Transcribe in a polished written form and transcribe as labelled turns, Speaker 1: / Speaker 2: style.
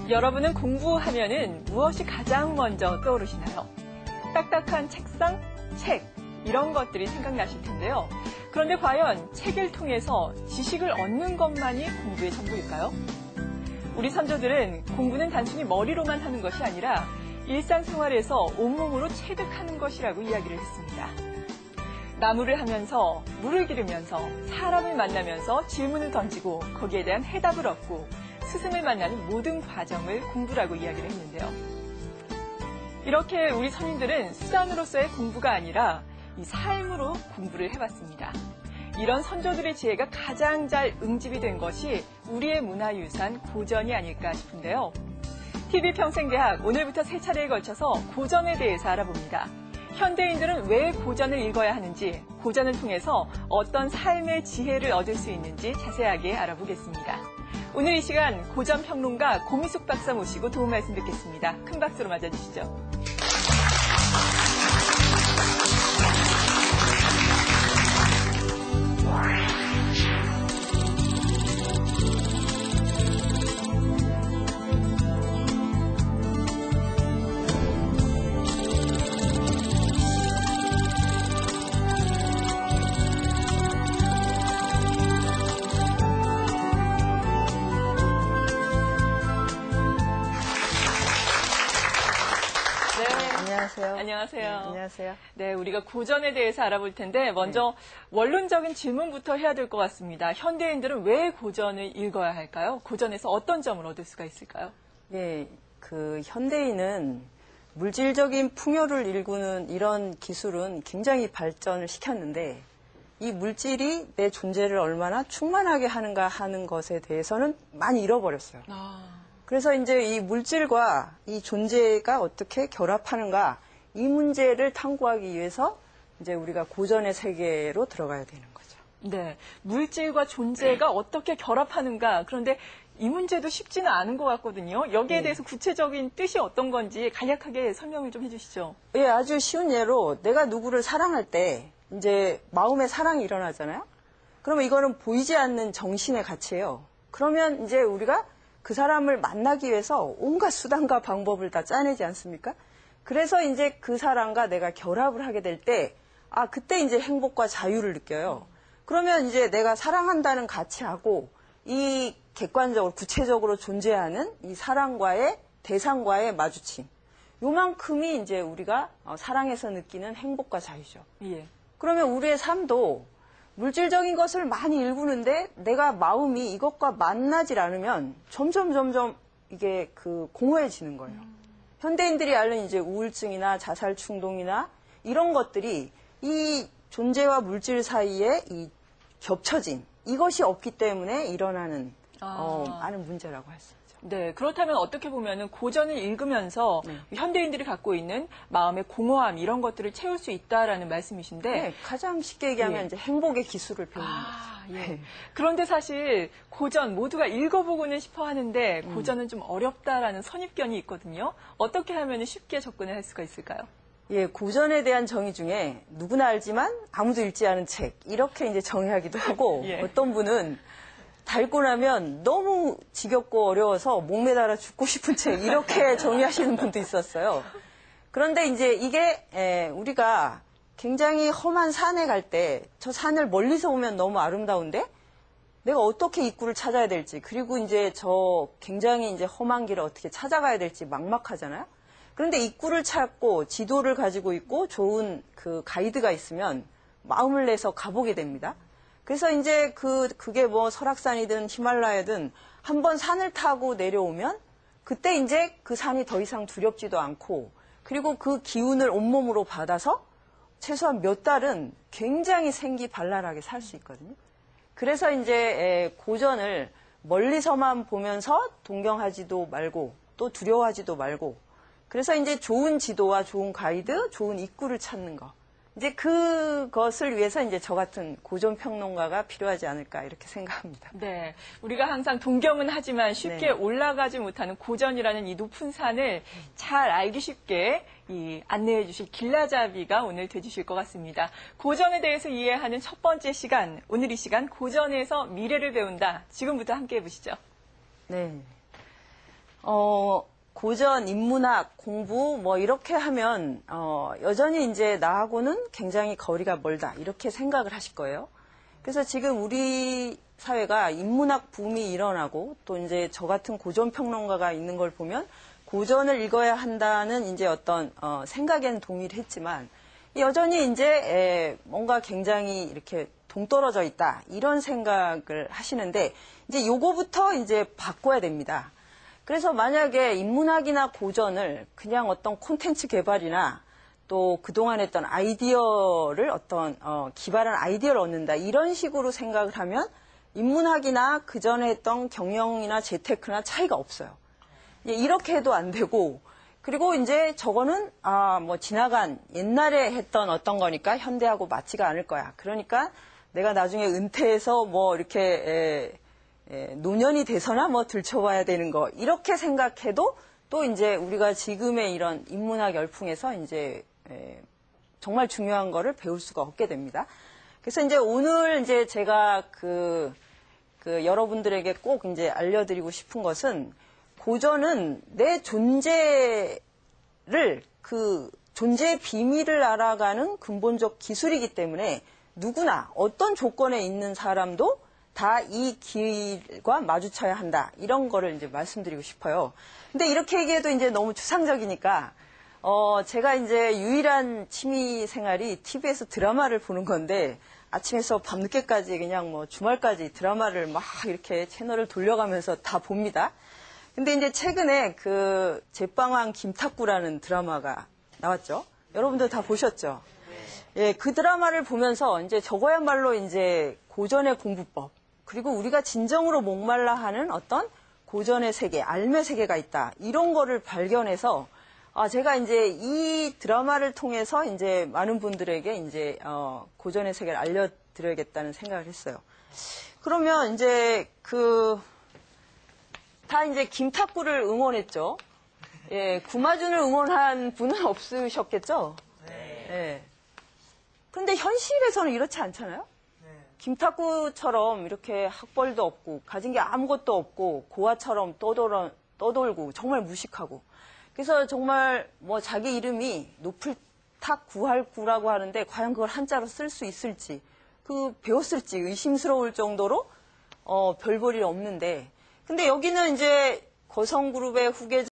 Speaker 1: 여러분은 공부하면은 무엇이 가장 먼저 떠오르시나요? 딱딱한 책상, 책, 이런 것들이 생각나실 텐데요. 그런데 과연 책을 통해서 지식을 얻는 것만이 공부의 전부일까요? 우리 선조들은 공부는 단순히 머리로만 하는 것이 아니라 일상생활에서 온몸으로 체득하는 것이라고 이야기를 했습니다. 나무를 하면서, 물을 기르면서, 사람을 만나면서 질문을 던지고 거기에 대한 해답을 얻고 스승을 만나는 모든 과정을 공부라고 이야기를 했는데요. 이렇게 우리 선인들은 수단으로서의 공부가 아니라 이 삶으로 공부를 해왔습니다. 이런 선조들의 지혜가 가장 잘 응집이 된 것이 우리의 문화유산 고전이 아닐까 싶은데요. TV평생대학 오늘부터 3차례에 걸쳐서 고전에 대해서 알아봅니다. 현대인들은 왜 고전을 읽어야 하는지, 고전을 통해서 어떤 삶의 지혜를 얻을 수 있는지 자세하게 알아보겠습니다. 오늘 이 시간 고전평론가 고미숙 박사 모시고 도움 말씀 듣겠습니다. 큰 박수로 맞아주시죠. 안녕하세요.
Speaker 2: 네, 안녕하세요.
Speaker 1: 네, 우리가 고전에 대해서 알아볼 텐데 먼저 원론적인 질문부터 해야 될 것 같습니다. 현대인들은 왜 고전을 읽어야 할까요? 고전에서 어떤 점을 얻을 수가 있을까요?
Speaker 2: 네, 현대인은 물질적인 풍요를 일구는 이런 기술은 굉장히 발전을 시켰는데 이 물질이 내 존재를 얼마나 충만하게 하는가 하는 것에 대해서는 많이 잃어버렸어요. 그래서 이제 이 물질과 이 존재가 어떻게 결합하는가 이 문제를 탐구하기 위해서 이제 우리가 고전의 세계로 들어가야 되는 거죠.
Speaker 1: 네, 물질과 존재가 어떻게 결합하는가. 그런데 이 문제도 쉽지는 않은 것 같거든요. 여기에 대해서 구체적인 뜻이 어떤 건지 간략하게 설명을 좀 해주시죠.
Speaker 2: 예, 아주 쉬운 예로 내가 누구를 사랑할 때 이제 마음의 사랑이 일어나잖아요. 그러면 이거는 보이지 않는 정신의 가치예요. 그러면 이제 우리가 그 사람을 만나기 위해서 온갖 수단과 방법을 다 짜내지 않습니까? 그래서 이제 그 사람과 내가 결합을 하게 될 때, 그때 이제 행복과 자유를 느껴요. 그러면 이제 내가 사랑한다는 가치하고 이 객관적으로, 구체적으로 존재하는 이 사랑과의, 대상과의 마주침. 요만큼이 이제 우리가 사랑에서 느끼는 행복과 자유죠.
Speaker 1: 예.
Speaker 2: 그러면 우리의 삶도 물질적인 것을 많이 일구는데 내가 마음이 이것과 만나질 않으면 점점 이게 공허해지는 거예요. 현대인들이 앓는 이제 우울증이나 자살 충동이나 이런 것들이 이 존재와 물질 사이에 이 겹쳐진 이것이 없기 때문에 일어나는 많은 문제라고 할 수 있죠.
Speaker 1: 네, 그렇다면 어떻게 보면은 고전을 읽으면서 현대인들이 갖고 있는 마음의 공허함 이런 것들을 채울 수 있다라는 말씀이신데,
Speaker 2: 네, 가장 쉽게 얘기하면 이제 행복의 기술을 배우는 거죠.
Speaker 1: 예. 그런데 사실 고전 모두가 읽어보고는 싶어 하는데 고전은 좀 어렵다라는 선입견이 있거든요. 어떻게 하면 쉽게 접근을 할 수가 있을까요?
Speaker 2: 예, 고전에 대한 정의 중에 누구나 알지만 아무도 읽지 않은 책 이렇게 이제 정의하기도 하고 어떤 분은 달고 나면 너무 지겹고 어려워서 목매달아 죽고 싶은 책 이렇게 정의하시는 분도 있었어요. 그런데 이제 이게 우리가 굉장히 험한 산에 갈 때 저 산을 멀리서 보면 너무 아름다운데 내가 어떻게 입구를 찾아야 될지 그리고 이제 저 굉장히 이제 험한 길을 어떻게 찾아가야 될지 막막하잖아요. 그런데 입구를 찾고 지도를 가지고 있고 좋은 가이드가 있으면 마음을 내서 가보게 됩니다. 그래서 이제 그게 뭐 설악산이든 히말라야든 한번 산을 타고 내려오면 그때 이제 그 산이 더 이상 두렵지도 않고 그리고 그 기운을 온몸으로 받아서 최소한 몇 달은 굉장히 생기발랄하게 살 수 있거든요. 그래서 이제 고전을 멀리서만 보면서 동경하지도 말고 또 두려워하지도 말고 그래서 이제 좋은 지도와 좋은 가이드, 좋은 입구를 찾는 거 이제 그것을 위해서 이제 저 같은 고전 평론가가 필요하지 않을까 이렇게 생각합니다.
Speaker 1: 네. 우리가 항상 동경은 하지만 쉽게
Speaker 2: 네.
Speaker 1: 올라가지 못하는 고전이라는 이 높은 산을 잘 알기 쉽게 안내해 주실 길라잡이가 오늘 되주실 것 같습니다. 고전에 대해서 이해하는 첫 번째 시간, 오늘 이 시간 고전에서 미래를 배운다. 지금부터 함께 해보시죠.
Speaker 2: 네. 고전, 인문학, 공부 뭐 이렇게 하면 여전히 이제 나하고는 굉장히 거리가 멀다 이렇게 생각을 하실 거예요. 그래서 지금 우리 사회가 인문학 붐이 일어나고 또 이제 저 같은 고전 평론가가 있는 걸 보면 고전을 읽어야 한다는 이제 어떤 생각에는 동의를 했지만 여전히 이제 뭔가 굉장히 이렇게 동떨어져 있다 이런 생각을 하시는데 이제 요거부터 이제 바꿔야 됩니다. 그래서 만약에 인문학이나 고전을 그냥 어떤 콘텐츠 개발이나 또 그동안 했던 아이디어를 어떤 기발한 아이디어를 얻는다 이런 식으로 생각을 하면 인문학이나 그전에 했던 경영이나 재테크나 차이가 없어요. 이렇게 해도 안 되고 그리고 이제 저거는 뭐 지나간 옛날에 했던 어떤 거니까 현대하고 맞지가 않을 거야. 그러니까 내가 나중에 은퇴해서 뭐 이렇게 노년이 돼서나 뭐 들춰봐야 되는 거 이렇게 생각해도 또 이제 우리가 지금의 이런 인문학 열풍에서 이제 정말 중요한 거를 배울 수가 없게 됩니다. 그래서 이제 오늘 이제 제가 그 여러분들에게 꼭 이제 알려드리고 싶은 것은 고전은 내 존재의 비밀을 알아가는 근본적 기술이기 때문에 누구나 어떤 조건에 있는 사람도 다 이 길과 마주쳐야 한다. 이런 거를 이제 말씀드리고 싶어요. 근데 이렇게 얘기해도 이제 너무 추상적이니까, 제가 이제 유일한 취미 생활이 TV에서 드라마를 보는 건데, 아침에서 밤늦게까지 그냥 뭐 주말까지 드라마를 막 이렇게 채널을 돌려가면서 다 봅니다. 근데 이제 최근에 그 제빵왕 김탁구라는 드라마가 나왔죠. 여러분들 다 보셨죠? 예, 그 드라마를 보면서 이제 저거야말로 이제 고전의 공부법, 그리고 우리가 진정으로 목말라 하는 어떤 고전의 세계, 알매 세계가 있다. 이런 거를 발견해서, 제가 이제 이 드라마를 통해서 이제 많은 분들에게 이제, 고전의 세계를 알려드려야겠다는 생각을 했어요. 그러면 이제 다 이제 김탁구를 응원했죠. 예, 구마준을 응원한 분은 없으셨겠죠? 네. 예. 근데 현실에서는 이렇지 않잖아요? 김탁구처럼 이렇게 학벌도 없고 가진 게 아무것도 없고 고아처럼 떠돌고 정말 무식하고 그래서 정말 뭐 자기 이름이 노플탁 구할구라고 하는데 과연 그걸 한자로 쓸 수 있을지 배웠을지 의심스러울 정도로 별 볼일 없는데 근데 여기는 이제 거성그룹의 후계자